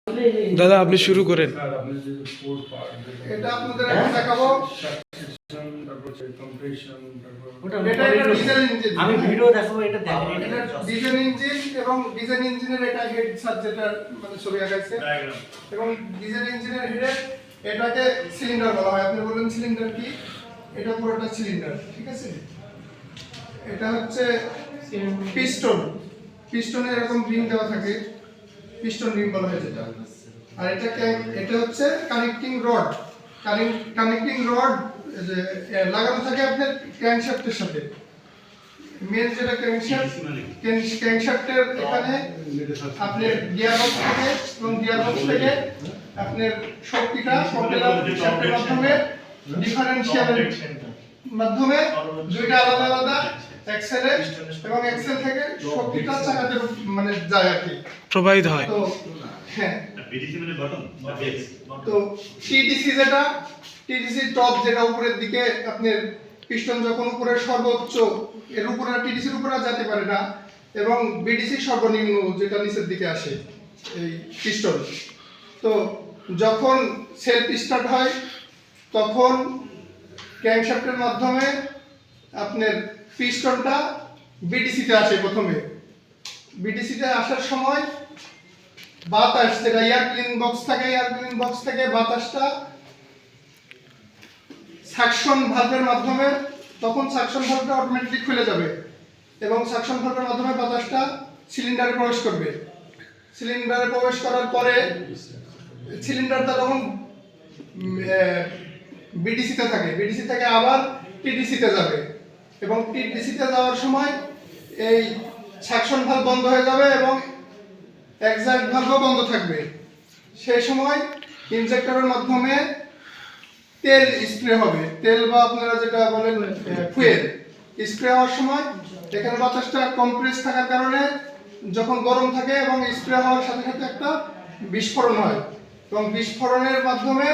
দাদা আপনি শুরু করেন। এটা আপনাদের এখন দেখাবো। আমি ভিডিও দেখাবো, এটা দেখেন। এটা ডিজেল ইঞ্জিন এবং ডিজেল ইঞ্জিনের এটা হেড সাবজেক্টার মানে ছবি আঁকাইছে এবং ডিজেল ইঞ্জিনের হেডে এটাকে সিলিন্ডার বলা হয়। আপনি বললেন সিলিন্ডার কি? এটা পুরোটা সিলিন্ডার, ঠিক আছে। এটা হচ্ছে পিস্টন, পিস্টনে এরকম রিং দেওয়া থাকে, পিস্টন রিং বলা হয় যেটা। আর এটা হচ্ছে কানেক্টিং রড, কানেক্টিং রড যে লাগানো থাকে আপনার ক্র্যাঙ্কশ্যাফটের সাথে। মেন যেটা ক্র্যাঙ্কশ্যাফটের এখানে আপনার গিয়ারবক্স থাকে এবং গিয়ারবক্স থেকে আপনার শক্তিটা প্রপেলার শ্যাফটের মাধ্যমে ডিফারেনশিয়ালের মাধ্যমে দুইটা আলাদা আলাদা এক্সেলে এবং এক্সেল থেকে শক্তিটা চাকাতে মানে যায় আর কি, প্রবাহিত হয়। তো হ্যাঁ, তো টিডিসি যেটা টিডিসি টপ যেটা উপরের দিকে আপনার পিস্টন যখন উপরে সর্বোচ্চ এর উপরে টিডিসির উপরে যেতে পারে না এবং বিডিসি সর্বনিম্ন যেটা নিচের দিকে আসে এই পিস্টন। তো যখন সেলফ স্টার্ট হয় তখন ক্র্যাঙ্কশ্যাফটের মাধ্যমে আপনার পিস্টনটা বিডিসিতে আসে। প্রথমে বিডিসিতে আসার সময় বাতাস যেটা এয়ার ক্লিন বক্স থাকে, এয়ার ক্লিন বক্স থেকে বাতাসটা সাকশন ভালভের মাধ্যমে, তখন সাকশন ভালভটা অটোমেটিক খুলে যাবে এবং সাকশন ভালভের মাধ্যমে বাতাসটা সিলিন্ডারে প্রবেশ করবে। সিলিন্ডারে প্রবেশ করার পরে সিলিন্ডারটা তখন বিডিসিতে থাকে, বিডিসি থেকে আবার টিডিসিতে যাবে এবং টিডিসিতে যাওয়ার সময় এই সাকশন ভালভ বন্ধ হয়ে যাবে এবং এক্সাস্ট ভালভও বন্ধ থাকবে। সেই সময় ইনজেক্টরের মাধ্যমে তেল স্প্রে হবে, তেল বা আপনারা যেটা বলেন ফুয়েল স্প্রে হওয়ার সময় এখানে বাতাসটা কম্প্রেস থাকার কারণে যখন গরম থাকে এবং স্প্রে হওয়ার সাথে সাথে একটা বিস্ফোরণ হয় এবং বিস্ফোরণের মাধ্যমে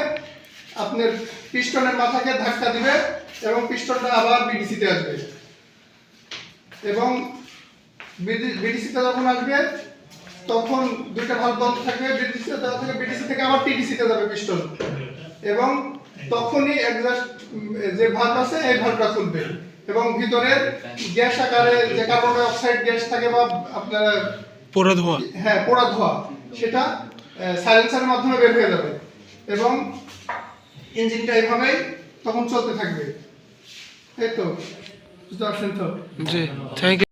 আপনার পিস্টনের মাথাকে ধাক্কা দিবে এবং পিস্টনটা আবার বিডিসিতে আসবে এবং বিডিসিতে যখন আসবে তখন দুইটা ভালভ বন্ধ থাকবে, বিডিসিতে যাওয়া থেকে বিডিসি থেকে আবার টিডিসিতে যাবে পিস্টন এবং তখনই এক্সাস্ট যে ভালভ আছে এই ভালভটা খুলবে এবং ভিতরের গ্যাস আকারে যে কার্বন ডাই অক্সাইড গ্যাস থাকে বা আপনার পোড়া ধোঁয়া, হ্যাঁ পোড়া ধোঁয়া, সেটা সাইলেন্সারের মাধ্যমে বের হয়ে যাবে এবং ইঞ্জিনটা এইভাবেই তখন চলতে থাকবে। এই তো বুঝতে পারছেন তো? জি, থ্যাংক ইউ।